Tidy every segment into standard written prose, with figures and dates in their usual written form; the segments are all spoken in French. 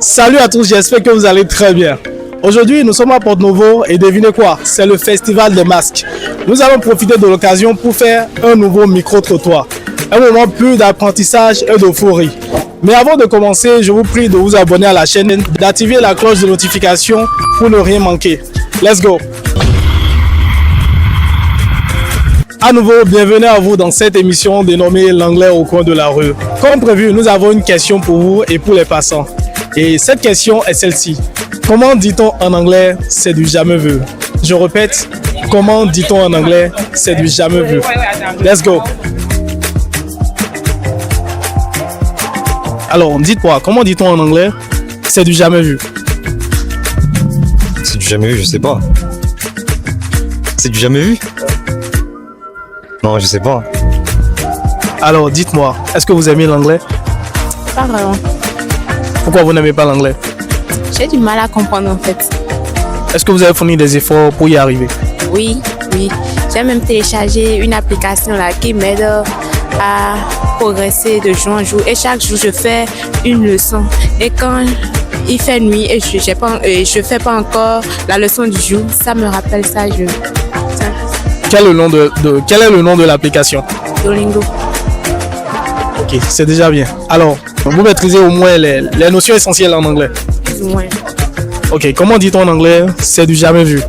Salut à tous, j'espère que vous allez très bien. Aujourd'hui, nous sommes à Porto-Novo et devinez quoi? C'est le festival des masques. Nous allons profiter de l'occasion pour faire un nouveau micro-trottoir. Un moment plus d'apprentissage et d'euphorie. Mais avant de commencer, je vous prie de vous abonner à la chaîne, d'activer la cloche de notification pour ne rien manquer. Let's go! À nouveau, bienvenue à vous dans cette émission dénommée l'anglais au coin de la rue. Comme prévu, nous avons une question pour vous et pour les passants. Et cette question est celle-ci. Comment dit-on en anglais « c'est du jamais vu » ? Je répète, comment dit-on en anglais « c'est du jamais vu » ? Let's go! Alors, dites-moi, comment dit-on en anglais « c'est du jamais vu » ? C'est du jamais vu, je sais pas. C'est du jamais vu? Non, je sais pas. Alors, dites-moi, est-ce que vous aimez l'anglais ? Pas vraiment. Pourquoi vous n'aimez pas l'anglais ? J'ai du mal à comprendre en fait. Est-ce que vous avez fourni des efforts pour y arriver ? Oui. J'ai même téléchargé une application là qui m'aide à progresser de jour en jour. Et chaque jour, je fais une leçon. Et quand il fait nuit et je fais pas encore la leçon du jour, ça me rappelle ça. Quel est le nom de l'application ? Duolingo. Ok, c'est déjà bien. Alors, vous maîtrisez au moins les notions essentielles en anglais. Plus ou moins. Ok, comment dit-on en anglais « c'est du jamais vu » ?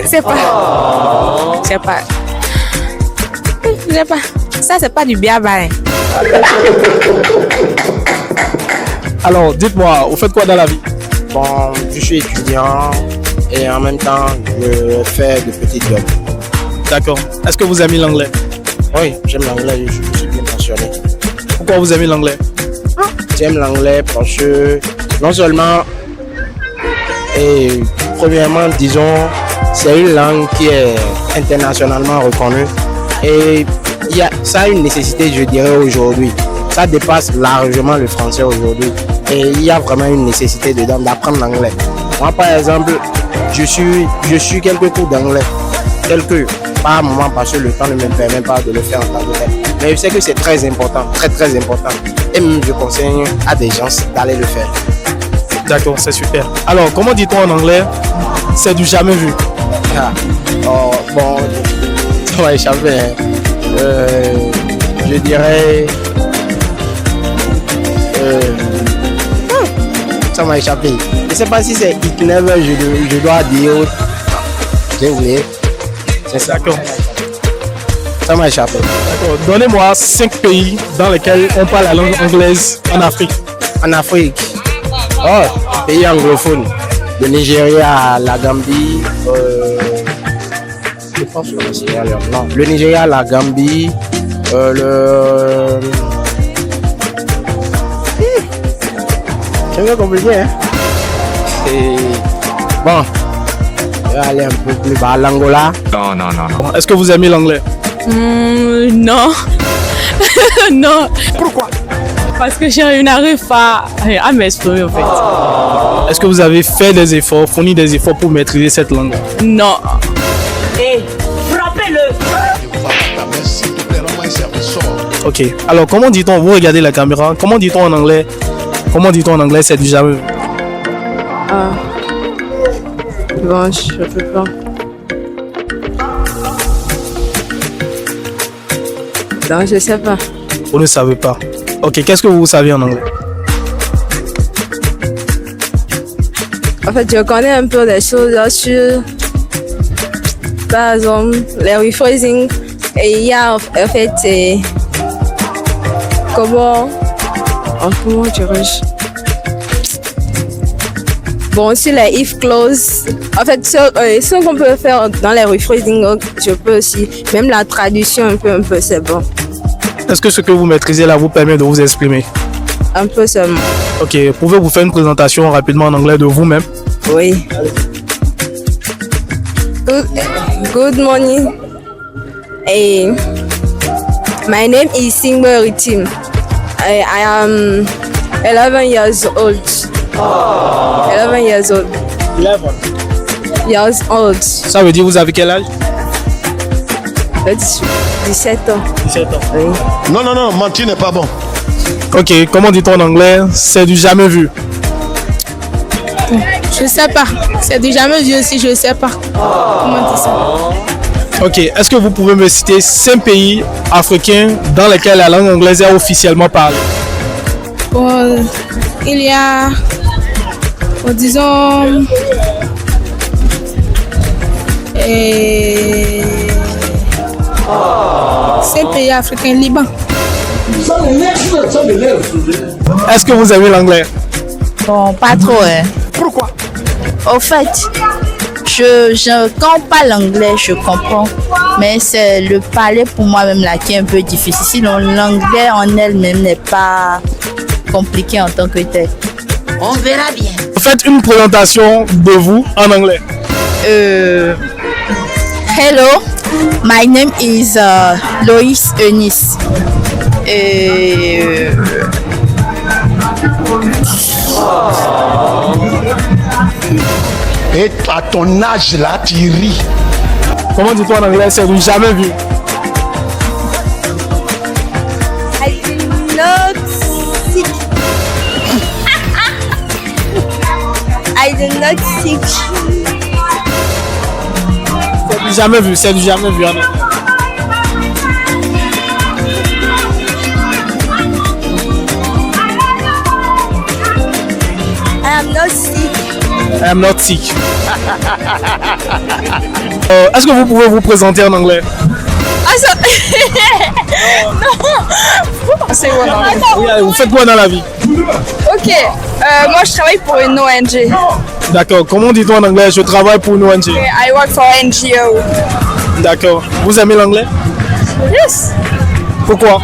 C'est pas. Ça, c'est pas du biaba. Hein. Alors, dites-moi, vous faites quoi dans la vie ? Bon, je suis étudiant et en même temps, je fais de petits jobs. D'accord. Est-ce que vous aimez l'anglais ? Oui, j'aime l'anglais, je suis bien passionné. Pourquoi vous aimez l'anglais ? J'aime l'anglais parce que non seulement, et premièrement, disons, c'est une langue qui est internationalement reconnue et ça a une nécessité, je dirais, aujourd'hui. Ça dépasse largement le français aujourd'hui et il y a vraiment une nécessité dedans d'apprendre l'anglais. Moi, par exemple, je suis quelques cours d'anglais, pas à moment parce que le temps ne me permet pas de le faire en tant que tel. Mais je sais que c'est très important, très important. Et même je conseille à des gens d'aller le faire. D'accord, c'est super. Alors, comment dit-on en anglais « c'est du jamais vu » ? Bon, ça va échapper. Je dirais... ça m'a échappé. Je ne sais pas si c'est it never, je dois dire. J'ai oublié. C'est ça. D'accord. Ça m'a échappé. D'accord. Donnez-moi 5 pays dans lesquels on parle la langue anglaise en Afrique. En Afrique, pays anglophones. Le Nigeria, la Gambie, je pense que le Sierra Leone. Non, le Nigeria, la Gambie, c'est un peu compliqué, hein? Et bon, je vais aller un peu plus bas, l'Angola. Non. Est-ce que vous aimez l'anglais ? Non. Non. Pourquoi ? Parce que je n'arrive pas à m'exprimer en fait. Est-ce que vous avez fait des efforts, fourni des efforts pour maîtriser cette langue ? Non. Ok. Alors, comment dit-on, vous regardez la caméra, comment dit-on en anglais « c'est du jamais vu » ? Bon, je peux pas. Non, je sais pas. Vous ne savez pas. Ok, qu'est-ce que vous savez en anglais ? En fait, je connais un peu des choses sur, par exemple, les rephrasing. Et il y a en fait, comment dirais-je ? Bon, sur les if clause, en fait, ce qu'on peut faire dans les rephrasing, je peux aussi. Même la traduction, un peu, c'est bon. Est-ce que ce que vous maîtrisez là vous permet de vous exprimer ? Un peu seulement. Ok, pouvez-vous faire une présentation rapidement en anglais de vous-même ? Oui. Good morning. Hey, my name is Singber Ritim. I am 11 years old. 11 years old. 11 years old. Ça veut dire vous avez quel âge? 17 ans. 17 ans. Oui. Non, mentir n'est pas bon. Ok, comment dit-on en anglais? C'est du jamais vu. Je sais pas. C'est du jamais vu aussi, je sais pas. Comment on dit ça? Ok, est-ce que vous pouvez me citer 5 pays africains dans lesquels la langue anglaise est officiellement parlée? Bon, il y a, bon, disons, c'est un pays africain, Liban. Est-ce que vous aimez l'anglais? Bon, pas trop, hein. Pourquoi? Au fait, quand on parle l'anglais, je comprends. Mais c'est le parler pour moi-même là qui est un peu difficile. Sinon, l'anglais en elle-même n'est pas compliqué en tant que tel. On verra bien. Faites une présentation de vous en anglais. Hello, my name is Lois Eunice. Et à ton âge là, tu ris. Comment dit-on en anglais? C'est du jamais vu. I did not sick. I did not sick. C'est du jamais vu, c'est du jamais vu en anglais. I am not sick. I am not sick. Est-ce que vous pouvez vous présenter en anglais? Ah, ça... non. C'est bon, non. Oui, allez, vous faites quoi dans la vie? Ok, moi je travaille pour une ONG. D'accord. Comment dit-on en anglais? Je travaille pour une ONG. I work for NGO. D'accord. Vous aimez l'anglais? Yes. Pourquoi?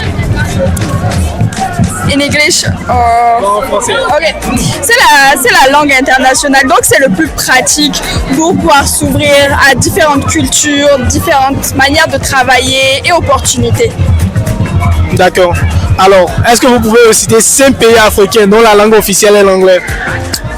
In English. En français. Ok. C'est la langue internationale, donc c'est le plus pratique pour pouvoir s'ouvrir à différentes cultures, différentes manières de travailler et opportunités. D'accord. Alors, est-ce que vous pouvez citer 5 pays africains dont la langue officielle est l'anglais?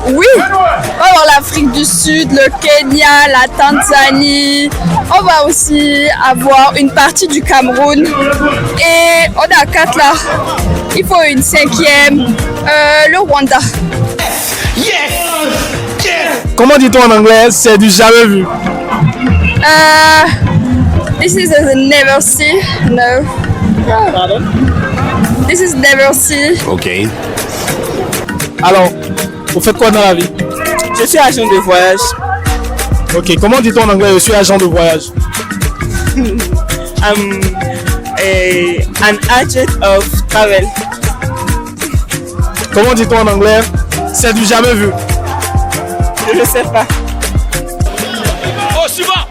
Oui, on va avoir l'Afrique du Sud, le Kenya, la Tanzanie. On va aussi avoir une partie du Cameroun. Et on a 4 là. Il faut une 5e, le Rwanda. Comment dit-on en anglais? C'est du jamais vu. This is a never see. No. Pardon? This is never see. Ok. Alors, vous faites quoi dans la vie? Je suis agent de voyage. Ok, comment dit-on en anglais? Je suis agent de voyage. I'm an agent of travel. Comment dit-on en anglais? C'est du jamais vu. Je ne sais pas.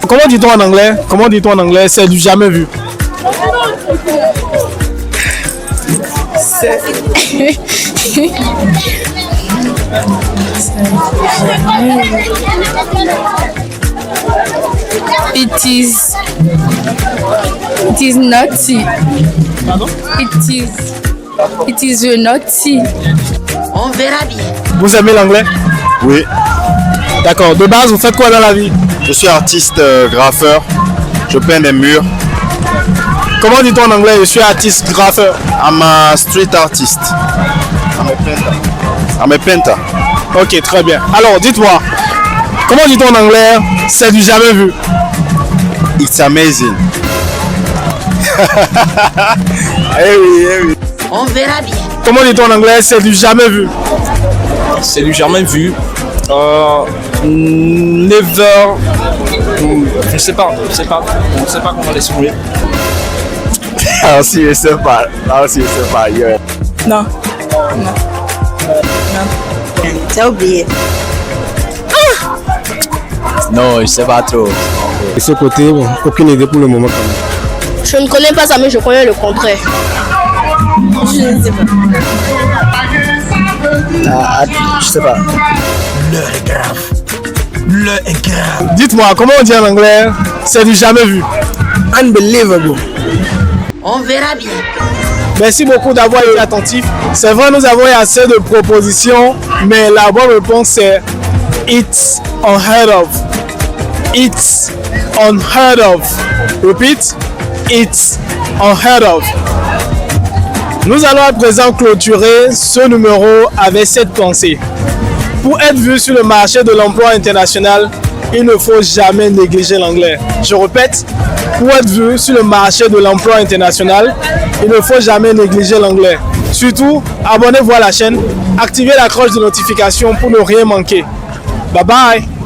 Comment dit-on en anglais? Comment dit-on en anglais? C'est du jamais vu. It is naughty. Pardon? It is naughty. On verra bien. Vous aimez l'anglais? Oui, D'accord. De base, vous faites quoi dans la vie? je suis artiste graffeur. Je peins des murs. Comment dit-on en anglais? Je suis artiste graffeur. I'm a street artist. I'm a painter. Ok, très bien. Alors, dites-moi, comment dit-on en anglais? C'est du jamais vu. It's amazing. Eh oui, eh oui. On verra bien. Comment dit-on en anglais? C'est du jamais vu. C'est du jamais vu. Never. Je sais pas. On sait pas comment l'exprimer. Ah si, je sais pas. Ah si, je sais pas. Yeah. Non. J'ai oublié. Non, je sais pas trop. De ce côté, bon, aucune idée pour le moment. Je ne connais pas ça, mais je connais le contraire. Je ne sais pas. Je sais pas. L'heure est grave. L'heure est grave. Dites-moi, comment on dit en anglais? C'est du jamais vu. Unbelievable. On verra bien. Merci beaucoup d'avoir été attentif. C'est vrai, nous avons eu assez de propositions, mais la bonne réponse c'est it's unheard of. It's unheard of. Repeat, it's unheard of. Nous allons à présent clôturer ce numéro avec cette pensée. Pour être vu sur le marché de l'emploi international, il ne faut jamais négliger l'anglais. Je répète, pour être vu sur le marché de l'emploi international, il ne faut jamais négliger l'anglais. Surtout, abonnez-vous à la chaîne, activez la cloche de notification pour ne rien manquer. Bye bye!